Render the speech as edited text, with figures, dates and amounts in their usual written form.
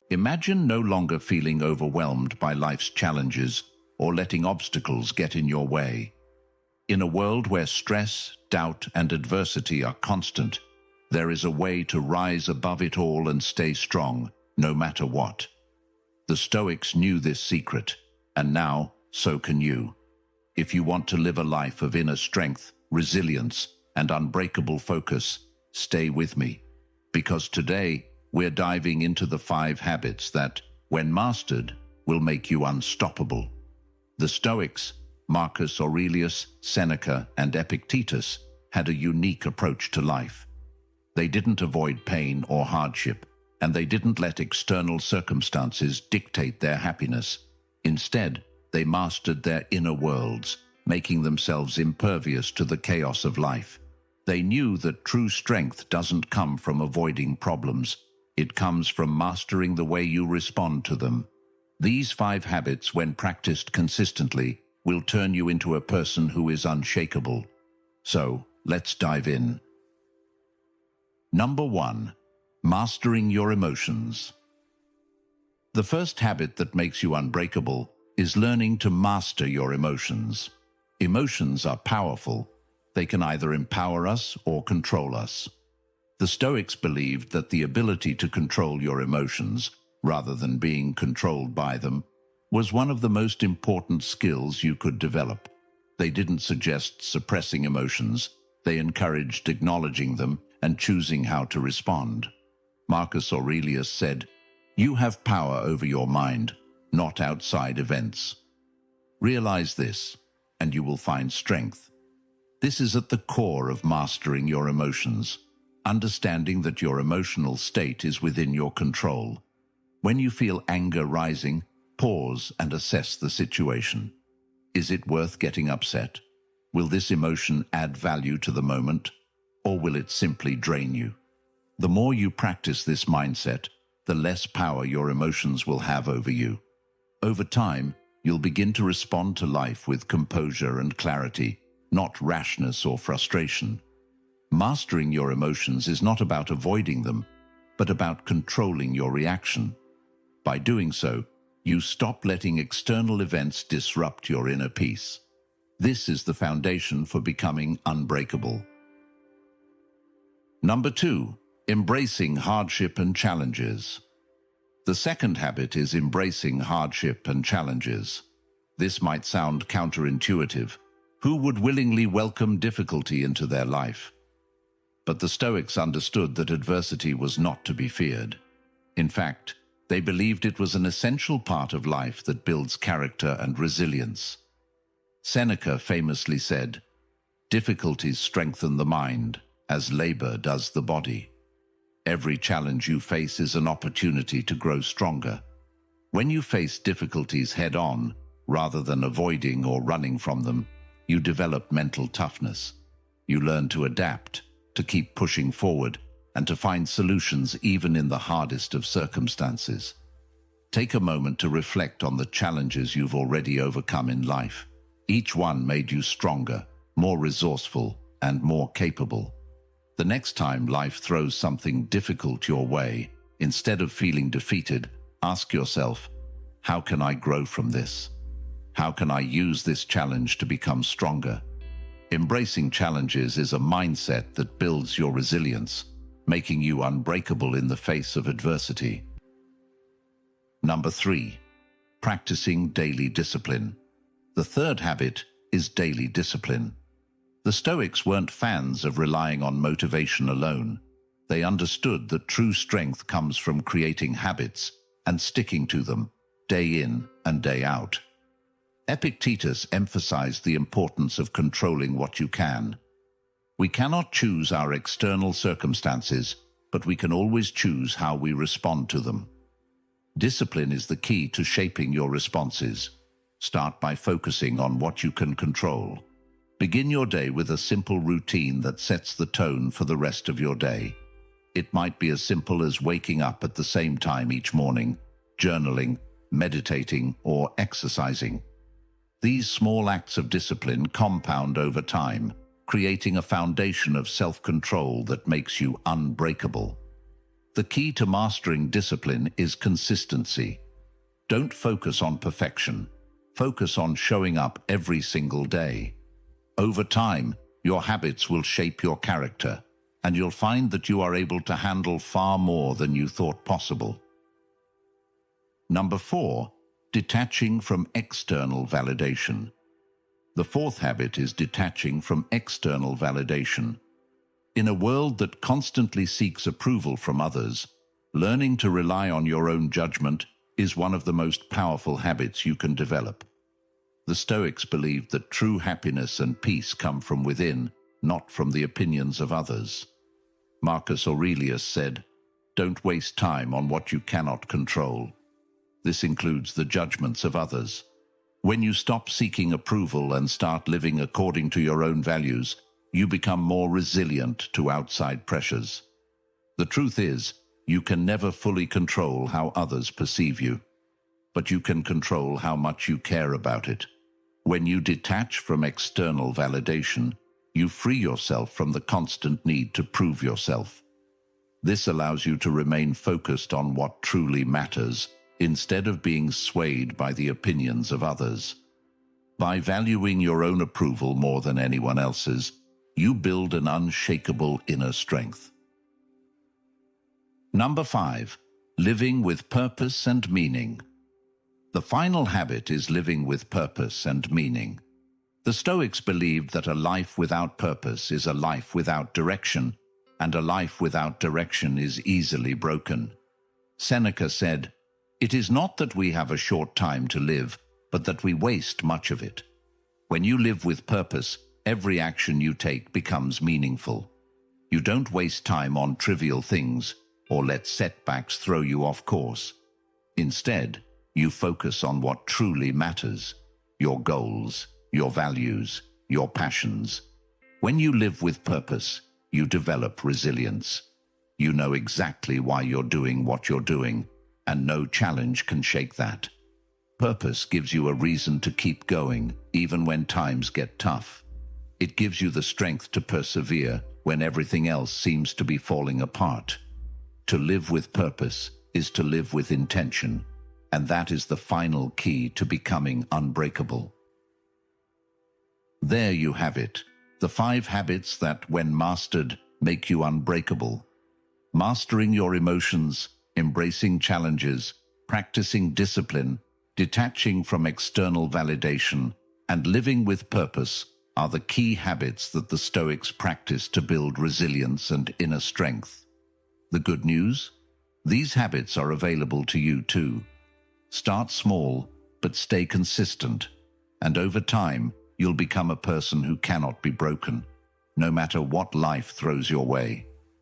Imagine no longer feeling overwhelmed by life's challenges or letting obstacles get in your way. In a world where stress, doubt, and adversity are constant, there is a way to rise above it all and stay strong, no matter what. The Stoics knew this secret, and now so can you. If you want to live a life of inner strength, resilience, and unbreakable focus, stay with me. Because today, we're diving into the 5 habits that, when mastered, will make you unstoppable. The Stoics, Marcus Aurelius, Seneca, and Epictetus, had a unique approach to life. They didn't avoid pain or hardship, and they didn't let external circumstances dictate their happiness. Instead, they mastered their inner worlds, making themselves impervious to the chaos of life. They knew that true strength doesn't come from avoiding problems. It comes from mastering the way you respond to them. These 5 habits, when practiced consistently, will turn you into a person who is unshakable. So, let's dive in. Number 1. Mastering your emotions. The first habit that makes you unbreakable is learning to master your emotions. Emotions are powerful. They can either empower us or control us. The Stoics believed that the ability to control your emotions, rather than being controlled by them, was one of the most important skills you could develop. They didn't suggest suppressing emotions. They encouraged acknowledging them and choosing how to respond. Marcus Aurelius said, "You have power over your mind, not outside events." Realize this, and you will find strength. This is at the core of mastering your emotions, understanding that your emotional state is within your control. When you feel anger rising, pause and assess the situation. Is it worth getting upset? Will this emotion add value to the moment, or will it simply drain you? The more you practice this mindset, the less power your emotions will have over you. Over time, you'll begin to respond to life with composure and clarity, not rashness or frustration. Mastering your emotions is not about avoiding them, but about controlling your reaction. By doing so, you stop letting external events disrupt your inner peace. This is the foundation for becoming unbreakable. Number 2. Embracing hardship and challenges. The second habit is embracing hardship and challenges. This might sound counterintuitive. Who would willingly welcome difficulty into their life? But the Stoics understood that adversity was not to be feared. In fact, they believed it was an essential part of life that builds character and resilience. Seneca famously said, "Difficulties strengthen the mind, as labor does the body." Every challenge you face is an opportunity to grow stronger. When you face difficulties head-on, rather than avoiding or running from them, you develop mental toughness. You learn to adapt, to keep pushing forward, and to find solutions even in the hardest of circumstances. Take a moment to reflect on the challenges you've already overcome in life. Each one made you stronger, more resourceful, and more capable. The next time life throws something difficult your way, instead of feeling defeated, ask yourself, how can I grow from this? How can I use this challenge to become stronger? Embracing challenges is a mindset that builds your resilience, making you unbreakable in the face of adversity. Number 3. Practicing daily discipline. The third habit is daily discipline. The Stoics weren't fans of relying on motivation alone. They understood that true strength comes from creating habits and sticking to them, day in and day out. Epictetus emphasized the importance of controlling what you can. We cannot choose our external circumstances, but we can always choose how we respond to them. Discipline is the key to shaping your responses. Start by focusing on what you can control. Begin your day with a simple routine that sets the tone for the rest of your day. It might be as simple as waking up at the same time each morning, journaling, meditating, or exercising. These small acts of discipline compound over time, creating a foundation of self-control that makes you unbreakable. The key to mastering discipline is consistency. Don't focus on perfection. Focus on showing up every single day. Over time, your habits will shape your character, and you'll find that you are able to handle far more than you thought possible. Number 4, detaching from external validation. The fourth habit is detaching from external validation. In a world that constantly seeks approval from others, learning to rely on your own judgment is one of the most powerful habits you can develop. The Stoics believed that true happiness and peace come from within, not from the opinions of others. Marcus Aurelius said, "Don't waste time on what you cannot control." This includes the judgments of others. When you stop seeking approval and start living according to your own values, you become more resilient to outside pressures. The truth is, you can never fully control how others perceive you, but you can control how much you care about it. When you detach from external validation, you free yourself from the constant need to prove yourself. This allows you to remain focused on what truly matters, instead of being swayed by the opinions of others. By valuing your own approval more than anyone else's, you build an unshakable inner strength. Number 5, living with purpose and meaning. The final habit is living with purpose and meaning. The Stoics believed that a life without purpose is a life without direction, and a life without direction is easily broken. Seneca said, "It is not that we have a short time to live, but that we waste much of it." When you live with purpose, every action you take becomes meaningful. You don't waste time on trivial things or let setbacks throw you off course. Instead, you focus on what truly matters: your goals, your values, your passions. When you live with purpose, you develop resilience. You know exactly why you're doing what you're doing, and no challenge can shake that. Purpose gives you a reason to keep going, even when times get tough. It gives you the strength to persevere when everything else seems to be falling apart. To live with purpose is to live with intention, and that is the final key to becoming unbreakable. There you have it, the 5 habits that, when mastered, make you unbreakable. Mastering your emotions, embracing challenges, practicing discipline, detaching from external validation, and living with purpose are the key habits that the Stoics practiced to build resilience and inner strength. The good news? These habits are available to you too. Start small, but stay consistent, and over time, you'll become a person who cannot be broken, no matter what life throws your way.